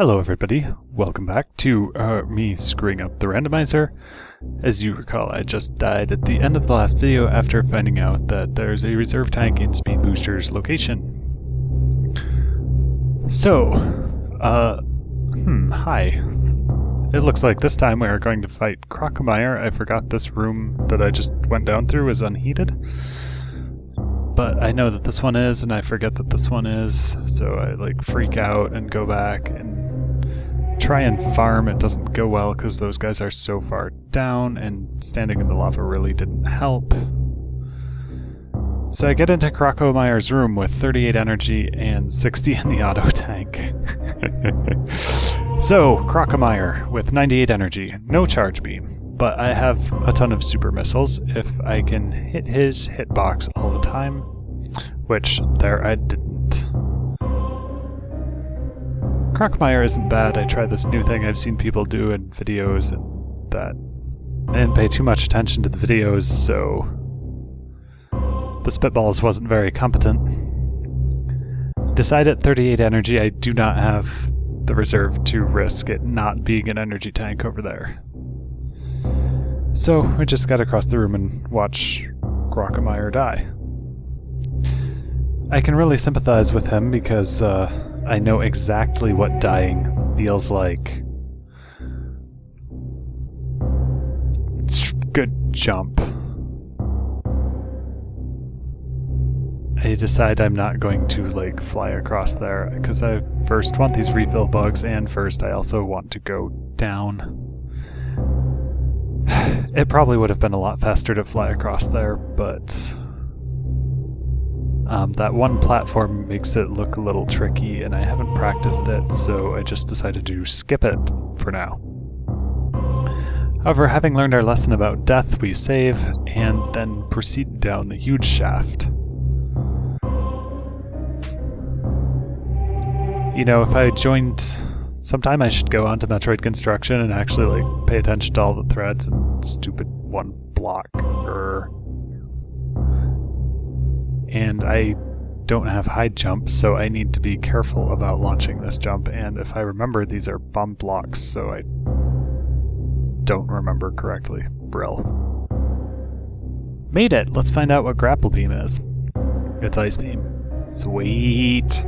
Hello everybody, welcome back to me screwing up the randomizer. As you recall, I just died at the end of the last video after finding out that there's a reserve tank in Speed Booster's location. So, hi. It looks like this time we are going to fight Crocomire. I forgot this room that I just went down through is unheated. But I know that this one is, and I forget that this one is, so I like freak out and go back and try and farm. It doesn't go well because those guys are so far down, and standing in the lava really didn't help. So I get into Crocomire's room with 38 energy and 60 in the auto tank. So, Crocomire with 98 energy, no charge beam. But I have a ton of super missiles if I can hit his hitbox all the time, which there I didn't. Crocomire isn't bad. I tried this new thing I've seen people do in videos, and that I didn't pay too much attention to the videos, so the spitballs wasn't very competent. Decide at 38 energy I do not have the reserve to risk it not being an energy tank over there. So we just got across the room and watch Crocomire die. I can really sympathize with him because I know exactly what dying feels like. Good jump. I decide I'm not going to like fly across there because I first want these refill bugs, and first I also want to go down. It probably would have been a lot faster to fly across there, but that one platform makes it look a little tricky, and I haven't practiced it, so I just decided to skip it for now. However, having learned our lesson about death, we save, and then proceed down the huge shaft. You know, if I joined... Sometime I should go onto Metroid Construction and actually like pay attention to all the threads and stupid one block. And I don't have high jump, so I need to be careful about launching this jump, and if I remember, these are bomb blocks, so I don't remember correctly. Brill. Made it! Let's find out what Grapple Beam is. It's Ice Beam. Sweet!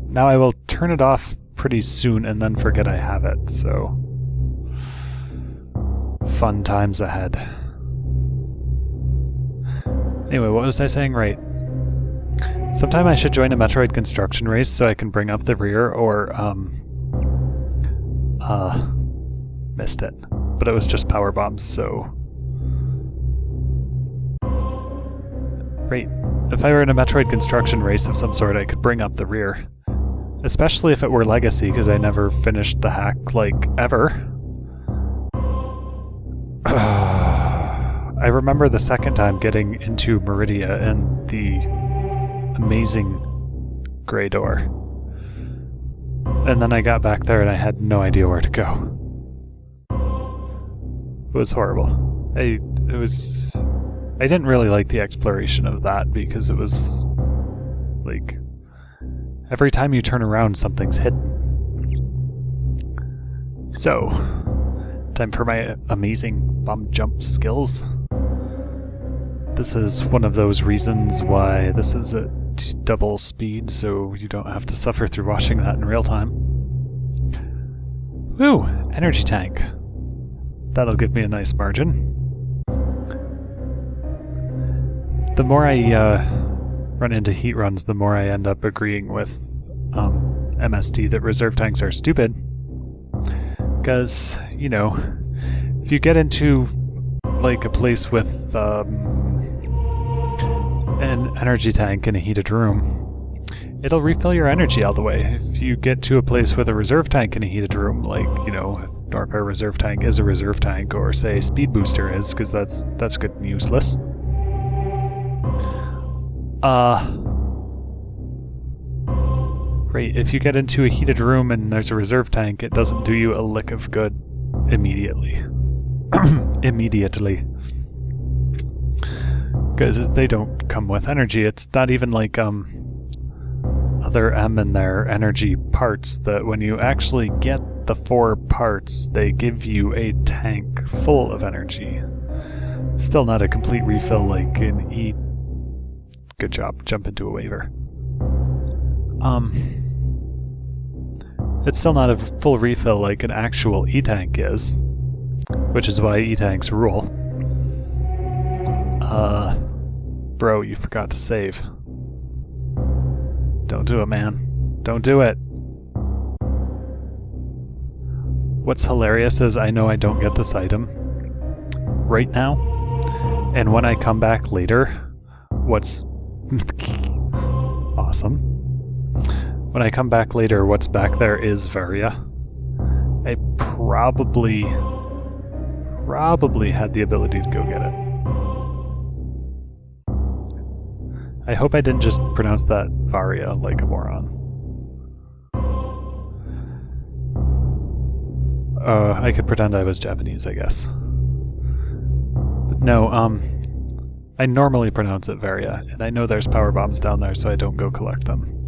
Now I will turn it off pretty soon and then forget I have it, so fun times ahead. Anyway, what was I saying? Right. Sometime I should join a Metroid Construction race so I can bring up the rear, or, missed it. But it was just power bombs, so... Great. If I were in a Metroid Construction race of some sort, I could bring up the rear. Especially if it were Legacy, because I never finished the hack, like, ever. I remember the second time getting into Meridia and the amazing Grey Door. And then I got back there and I had no idea where to go. It was horrible. I didn't really like the exploration of that because it was, like... Every time you turn around, something's hidden. So, time for my amazing bomb jump skills. This is one of those reasons why this is at double speed, so you don't have to suffer through watching that in real time. Woo! Energy tank. That'll give me a nice margin. The more I run into heat runs, the more I end up agreeing with MSD that reserve tanks are stupid. Because, you know, if you get into like a place with an energy tank in a heated room, it'll refill your energy all the way. If you get to a place with a reserve tank in a heated room, like, you know, if Norfair reserve tank is a reserve tank, or say Speed Booster is, because that's good and useless. Right, if you get into a heated room and there's a reserve tank, it doesn't do you a lick of good immediately. Immediately. Because they don't come with energy. It's not even like, other M in their energy parts that when you actually get the 4 parts, they give you a tank full of energy. Still not a complete refill like an E. Good job, jump into a waiver. It's still not a full refill like an actual E-tank is, which is why E-tanks rule. Bro, you forgot to save. Don't do it, man. Don't do it. What's hilarious is I know I don't get this item right now, and when I come back later, what's awesome. When I come back later, what's back there is Varia. I probably had the ability to go get it. I hope I didn't just pronounce that Varia like a moron. I could pretend I was Japanese, I guess. But no, I normally pronounce it Varia, and I know there's power bombs down there, so I don't go collect them.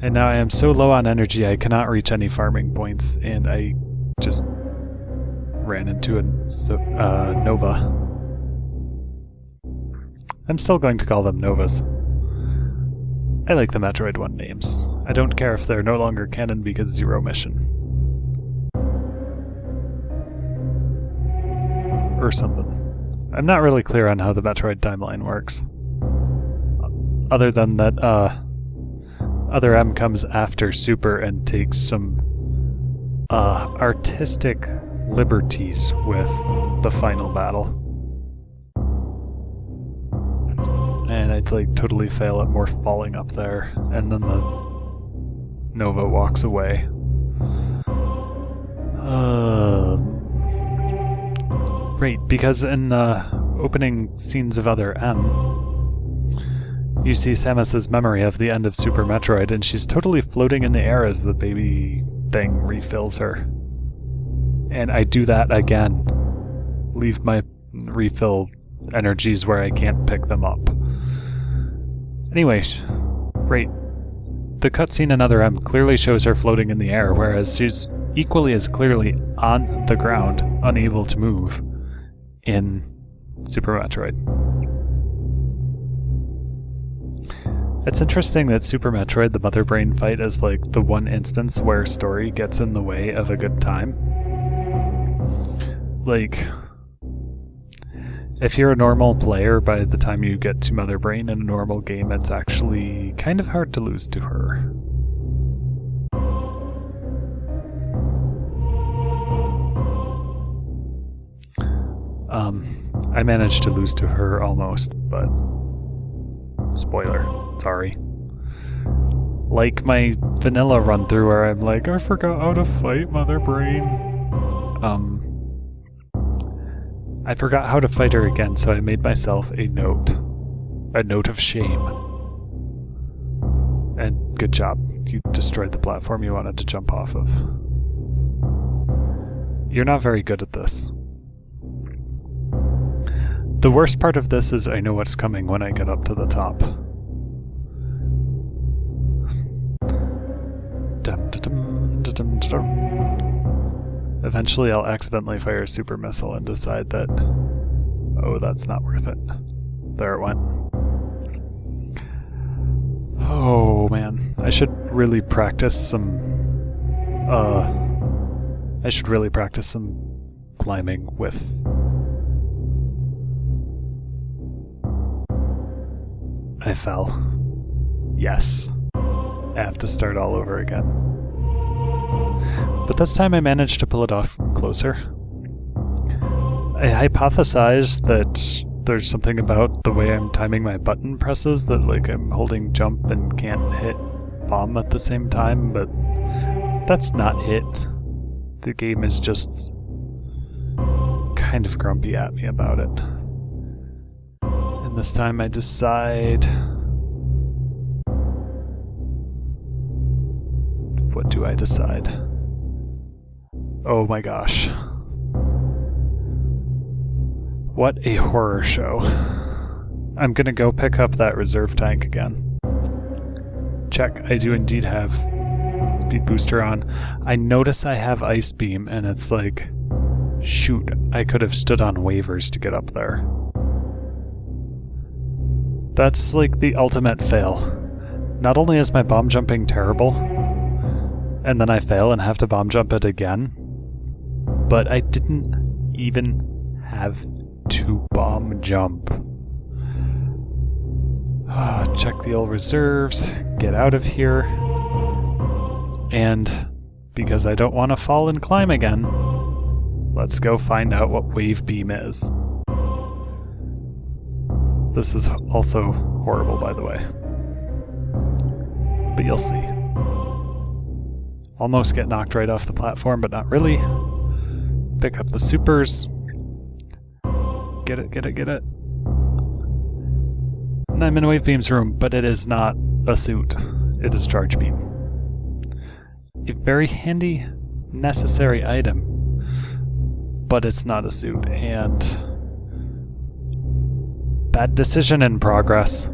And now I am so low on energy I cannot reach any farming points, and I just ran into a Nova. I'm still going to call them Novas. I like the Metroid 1 names. I don't care if they're no longer canon because zero mission. Or something. I'm not really clear on how the Metroid timeline works. Other than that, Other M comes after Super and takes some artistic liberties with the final battle. And I'd like totally fail at Morph balling up there, and then the Nova walks away. Right, because in the opening scenes of Other M, you see Samus's memory of the end of Super Metroid, and she's totally floating in the air as the baby thing refills her. And I do that again. Leave my refill energies where I can't pick them up. Anyway, right. The cutscene in Other M clearly shows her floating in the air, whereas she's equally as clearly on the ground, unable to move, in Super Metroid. It's interesting that Super Metroid, the Mother Brain fight, is like the one instance where story gets in the way of a good time. Like, if you're a normal player, by the time you get to Mother Brain in a normal game, it's actually kind of hard to lose to her. I managed to lose to her almost, but spoiler, sorry. Like my vanilla run through where I'm like, I forgot how to fight Mother Brain. I forgot how to fight her again, so I made myself a note of shame. And good job, you destroyed the platform you wanted to jump off of. You're not very good at this. The worst part of this is I know what's coming when I get up to the top. Eventually I'll accidentally fire a super missile and decide that, oh, that's not worth it. There it went. Oh man, I should really practice some climbing with... I fell. Yes. I have to start all over again. But this time I managed to pull it off from closer. I hypothesized that there's something about the way I'm timing my button presses, that like I'm holding jump and can't hit bomb at the same time, but that's not it. The game is just kind of grumpy at me about it. And this time I decide... What do I decide? Oh my gosh. What a horror show. I'm gonna go pick up that reserve tank again. check. I do indeed have speed booster on. I notice I have ice beam, and it's like, shoot, I could have stood on waivers to get up there. That's like the ultimate fail. Not only is my bomb jumping terrible, and then I fail and have to bomb jump it again, but I didn't even have to bomb jump. Check the old reserves, get out of here, and because I don't want to fall and climb again, let's go find out what wave beam is. This is also horrible, by the way. But you'll see. Almost get knocked right off the platform, but not really. Pick up the supers. Get it, get it, get it. And I'm in Wave Beam's room, but it is not a suit. It is Charge Beam. A very handy, necessary item, but it's not a suit, and bad decision in progress.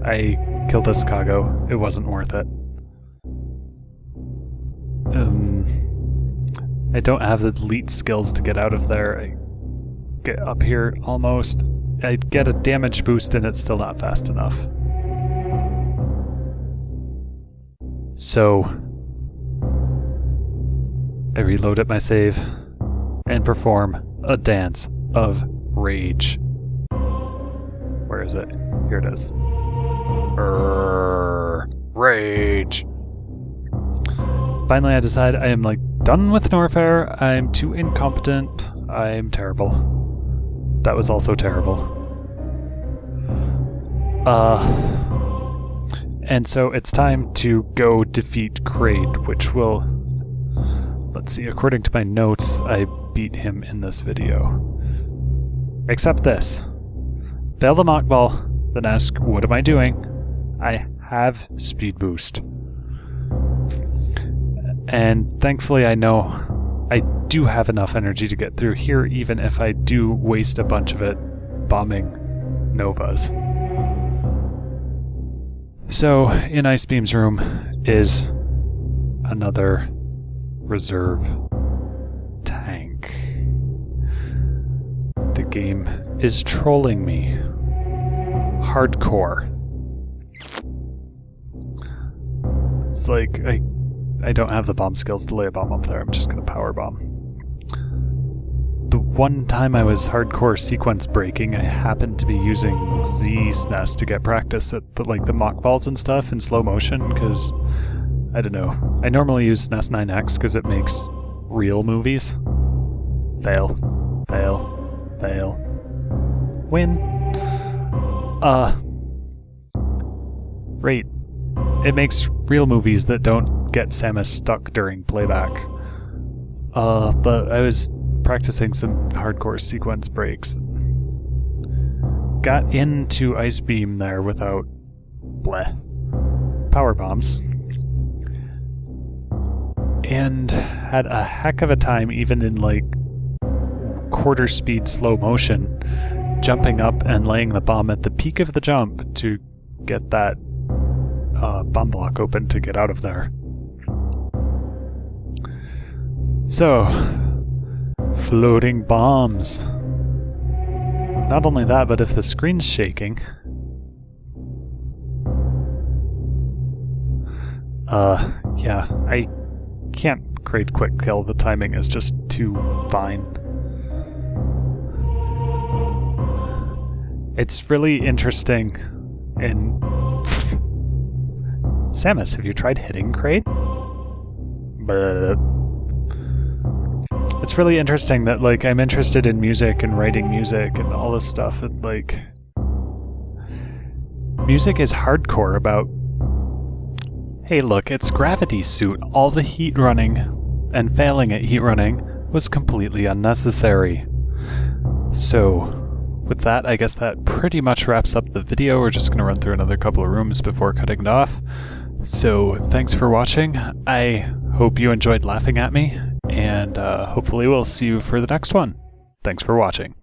I killed this cargo. It wasn't worth it. I don't have the elite skills to get out of there. I get up here almost. I get a damage boost and it's still not fast enough. So I reload at my save and perform a dance of rage. Where is it? Here it is. Rage. Finally I decide I am like done with Norfair. I'm too incompetent. I'm terrible. That was also terrible. And so it's time to go defeat Kraid, which will... Let's see, according to my notes, I beat him in this video. Except this. Fail the mock ball, then ask, what am I doing? I have speed boost. And thankfully I know I do have enough energy to get through here, even if I do waste a bunch of it bombing Novas. So, in Ice Beam's room is another reserve tank. The game is trolling me. Hardcore. It's like, I don't have the bomb skills to lay a bomb up there. I'm just gonna power bomb. The one time I was hardcore sequence breaking, I happened to be using Z SNES to get practice at the mock balls and stuff in slow motion, because, I don't know. I normally use SNES 9X because it makes real movies. Fail. Fail. Fail. Win. Right. It makes real movies that don't get Samus stuck during playback. But I was practicing some hardcore sequence breaks. Got into Ice Beam there without power bombs. And had a heck of a time, even in like quarter speed slow motion, jumping up and laying the bomb at the peak of the jump to get that bomb block open to get out of there. So, floating bombs. Not only that, but if the screen's shaking... yeah, I can't Kraid quick kill. The timing is just too fine. It's really interesting in... Samus, have you tried hitting Kraid? But it's really interesting that, like, I'm interested in music and writing music and all this stuff, and, like, music is hardcore about, hey, look, it's Gravity's suit. All the heat running and failing at heat running was completely unnecessary. So, with that, I guess that pretty much wraps up the video. We're just going to run through another couple of rooms before cutting it off. So, thanks for watching. I hope you enjoyed laughing at me, and hopefully we'll see you for the next one. Thanks for watching.